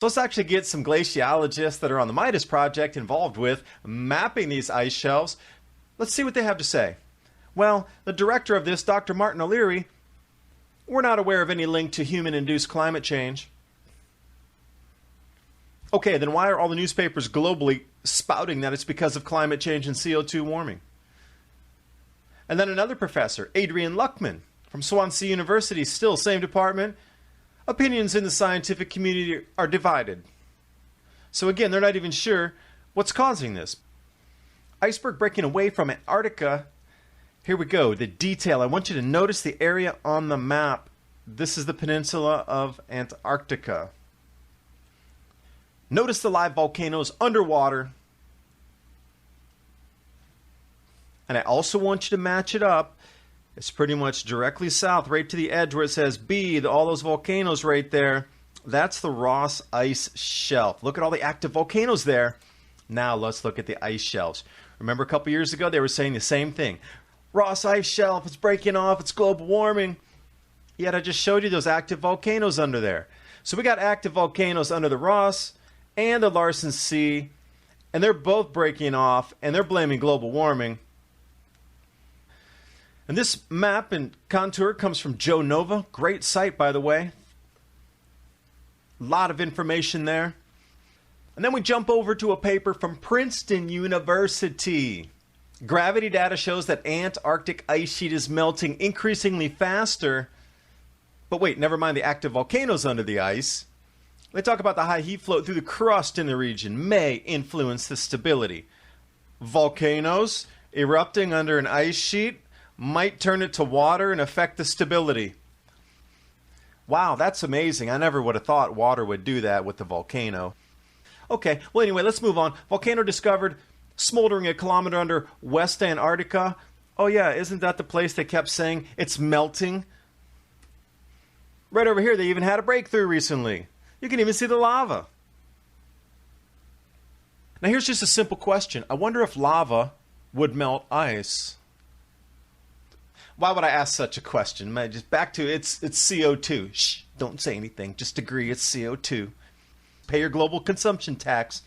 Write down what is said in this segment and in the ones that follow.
So let's actually get some glaciologists that are on the Midas project involved with mapping these ice shelves. Let's see what they have to say. Well, the director of this, Dr. Martin O'Leary, we're not aware of any link to human-induced climate change. Okay, then why are all the newspapers globally spouting that it's because of climate change and CO2 warming? And then another professor, Adrian Luckman, from Swansea University, still same department. Opinions in the scientific community are divided. So again, they're not even sure what's causing this. Iceberg breaking away from Antarctica. Here we go, the detail. I want you to notice the area on the map. This is the peninsula of Antarctica. Notice the live volcanoes underwater. And I also want you to match it up. It's pretty much directly south, right to the edge where it says B, all those volcanoes right there. That's the Ross Ice Shelf. Look at all the active volcanoes there. Now let's look at the ice shelves. Remember a couple years ago they were saying the same thing. Ross Ice Shelf, it's breaking off, it's global warming. Yet I just showed you those active volcanoes under there. So we got active volcanoes under the Ross and the Larsen Sea, and they're both breaking off, and they're blaming global warming. And this map and contour comes from Joe Nova. Great site, by the way. A lot of information there. And then we jump over to a paper from Princeton University. Gravity data shows that Antarctic ice sheet is melting increasingly faster. But wait, never mind the active volcanoes under the ice. They talk about the high heat flow through the crust in the region may influence the stability. Volcanoes erupting under an ice sheet might turn it to water and affect the stability. Wow, that's amazing. I never would have thought water would do that with the volcano. Okay, well anyway, let's move on. Volcano discovered smoldering a kilometer under West Antarctica. Oh yeah, isn't that the place they kept saying it's melting? Right over here, they even had a breakthrough recently. You can even see the lava. Now here's just a simple question. I wonder if lava would melt ice. Why would I ask such a question? Just back to it's CO2. Shh, don't say anything. Just agree it's CO2. Pay your global consumption tax.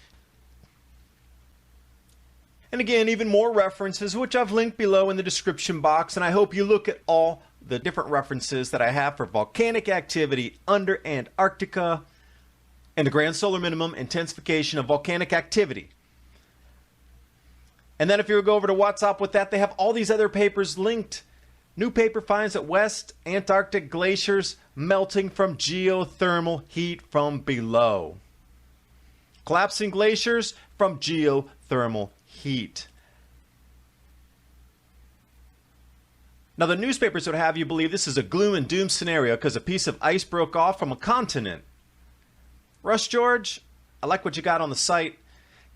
And again, even more references, which I've linked below in the description box. And I hope you look at all the different references that I have for volcanic activity under Antarctica and the grand solar minimum intensification of volcanic activity. And then if you go over to WhatsApp with that, they have all these other papers linked. New paper finds that West Antarctic glaciers melting from geothermal heat from below. Collapsing glaciers from geothermal heat. Now the newspapers would have you believe this is a gloom and doom scenario because a piece of ice broke off from a continent. Russ George, I like what you got on the site.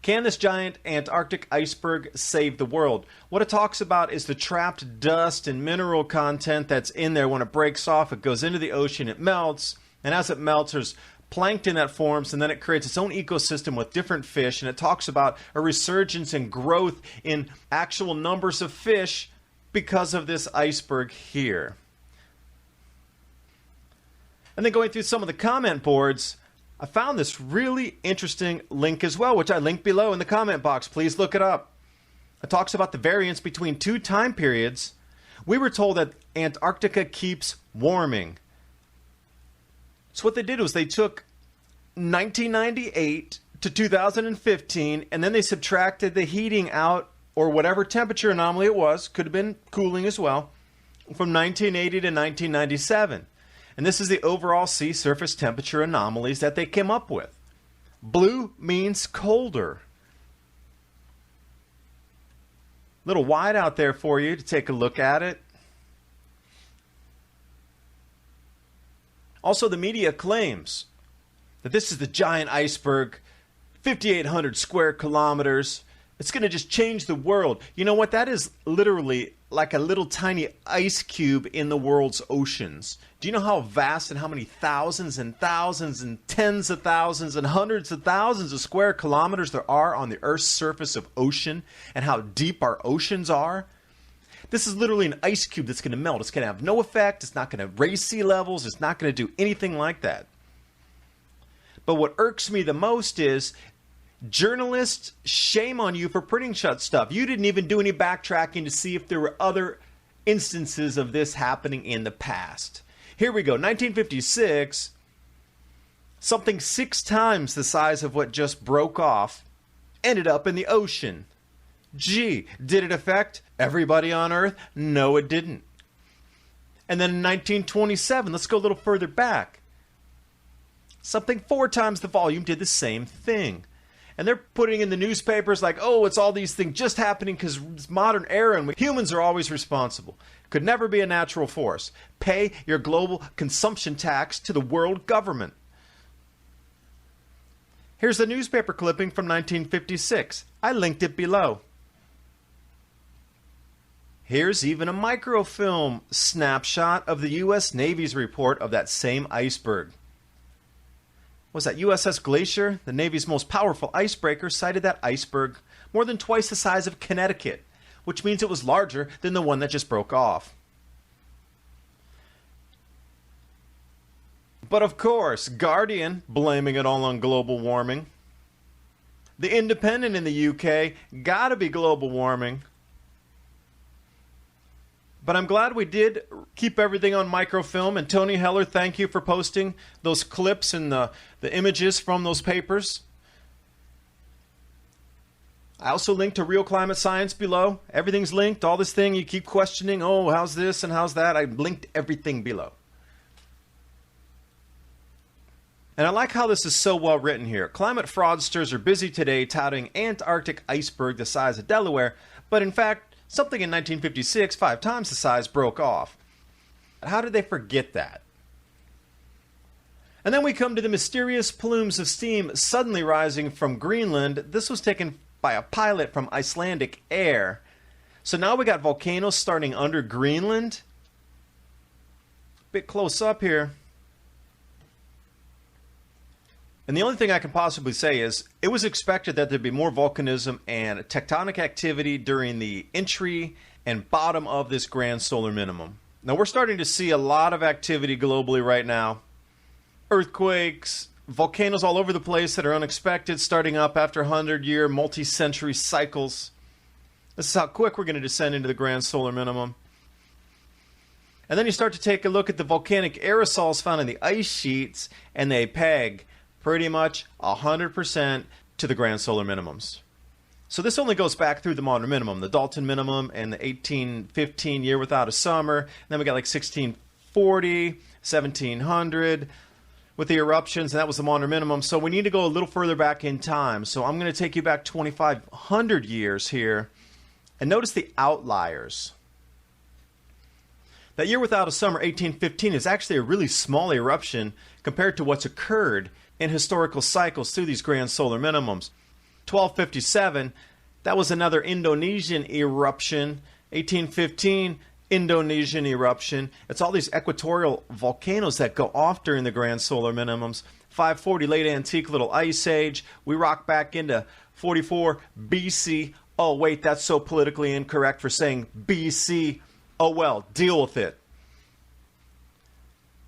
Can this giant Antarctic iceberg save the world? What it talks about is the trapped dust and mineral content that's in there. When it breaks off, it goes into the ocean, it melts, and as it melts, there's plankton that forms, and then it creates its own ecosystem with different fish, and it talks about a resurgence and growth in actual numbers of fish because of this iceberg here. And then going through some of the comment boards, I found this really interesting link as well, which I linked below in the comment box. Please look it up. It talks about the variance between two time periods. We were told that Antarctica keeps warming. So what they did was they took 1998 to 2015, and then they subtracted the heating out, or whatever temperature anomaly it was, could have been cooling as well, from 1980 to 1997. And this is the overall sea surface temperature anomalies that they came up with. Blue means colder. Little wide out there for you to take a look at it. Also, the media claims that this is the giant iceberg, 5,800 square kilometers. It's going to just change the world. You know what? That is literally like a little tiny ice cube in the world's oceans. Do you know how vast and how many thousands and thousands and tens of thousands and hundreds of thousands of square kilometers there are on the Earth's surface of ocean, and how deep our oceans are? This is literally an ice cube that's going to melt. It's going to have no effect. It's not going to raise sea levels. It's not going to do anything like that. But what irks me the most is journalists, shame on you for printing such stuff. You didn't even do any backtracking to see if there were other instances of this happening in the past. Here we go, 1956, something 6 times the size of what just broke off ended up in the ocean. Gee, did it affect everybody on Earth? No, it didn't. And then in 1927, let's go a little further back. Something 4 times the volume did the same thing. And they're putting in the newspapers like, oh, it's all these things just happening because it's modern era and humans are always responsible. Could never be a natural force. Pay your global consumption tax to the world government. Here's the newspaper clipping from 1956. I linked it below. Here's even a microfilm snapshot of the U.S. Navy's report of that same iceberg. Was that USS Glacier, the Navy's most powerful icebreaker, cited that iceberg more than twice the size of Connecticut, which means it was larger than the one that just broke off. But of course, Guardian blaming it all on global warming. The Independent in the UK, gotta be global warming. But I'm glad we did keep everything on microfilm. And Tony Heller, thank you for posting those clips and the images from those papers. I also linked to Real Climate Science below. Everything's linked. All this thing you keep questioning, oh, how's this and how's that? I linked everything below. And I like how this is so well written here. Climate fraudsters are busy today touting Antarctic iceberg the size of Delaware, but in fact, something in 1956, 5 times the size, broke off. How did they forget that? And then we come to the mysterious plumes of steam suddenly rising from Greenland. This was taken by a pilot from Icelandic Air. So now we got volcanoes starting under Greenland. Bit close up here. And the only thing I can possibly say is it was expected that there'd be more volcanism and tectonic activity during the entry and bottom of this grand solar minimum. Now we're starting to see a lot of activity globally right now. Earthquakes, volcanoes all over the place that are unexpected, starting up after 100-year, multi-century cycles. This is how quick we're going to descend into the grand solar minimum. And then you start to take a look at the volcanic aerosols found in the ice sheets, and they peg pretty much 100% to the grand solar minimums. So this only goes back through the modern minimum, the Dalton minimum and the 1815 year without a summer. And then we got like 1640, 1700 with the eruptions, and that was the modern minimum. So we need to go a little further back in time. So I'm going to take you back 2,500 years here. And notice the outliers. That year without a summer, 1815, is actually a really small eruption compared to what's occurred in historical cycles through these grand solar minimums. 1257, that was another Indonesian eruption. 1815, Indonesian eruption. It's all these equatorial volcanoes that go off during the grand solar minimums. 540, late antique little ice age. We rock back into 44 BC. Oh wait, that's so politically incorrect for saying BC. Oh well, deal with it.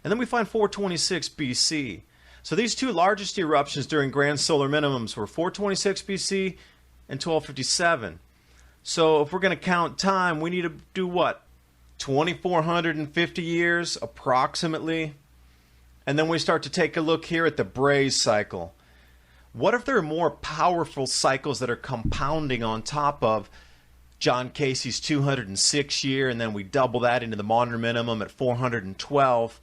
And then we find 426 BC. So these 2 largest eruptions during grand solar minimums were 426 BC and 1257. So if we're going to count time, we need to do what? 2,450 years approximately. And then we start to take a look here at the Braze cycle. What if there are more powerful cycles that are compounding on top of John Casey's 206 year, and then we double that into the modern minimum at 412?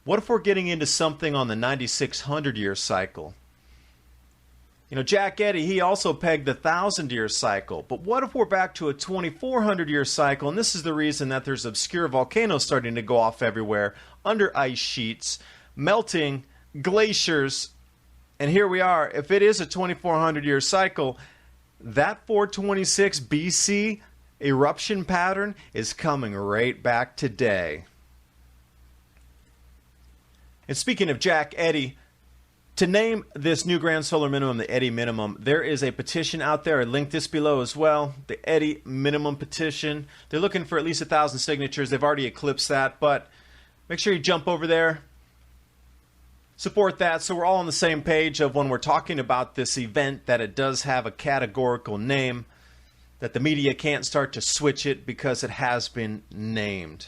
What if we're getting into something on the 9,600 year cycle? You know, Jack Eddy, he also pegged the 1,000-year cycle. But what if we're back to a 2,400-year cycle? And this is the reason that there's obscure volcanoes starting to go off everywhere, under ice sheets, melting, glaciers. And here we are. If it is a 2,400-year cycle, that 426 BC eruption pattern is coming right back today. And speaking of Jack Eddy, to name this new grand solar minimum the Eddy minimum, there is a petition out there. I linked this below as well, the Eddy minimum petition. They're looking for at least 1,000 signatures. They've already eclipsed that, but make sure you jump over there. support that, so we're all on the same page of when we're talking about this event that it does have a categorical name, that the media can't start to switch it because it has been named.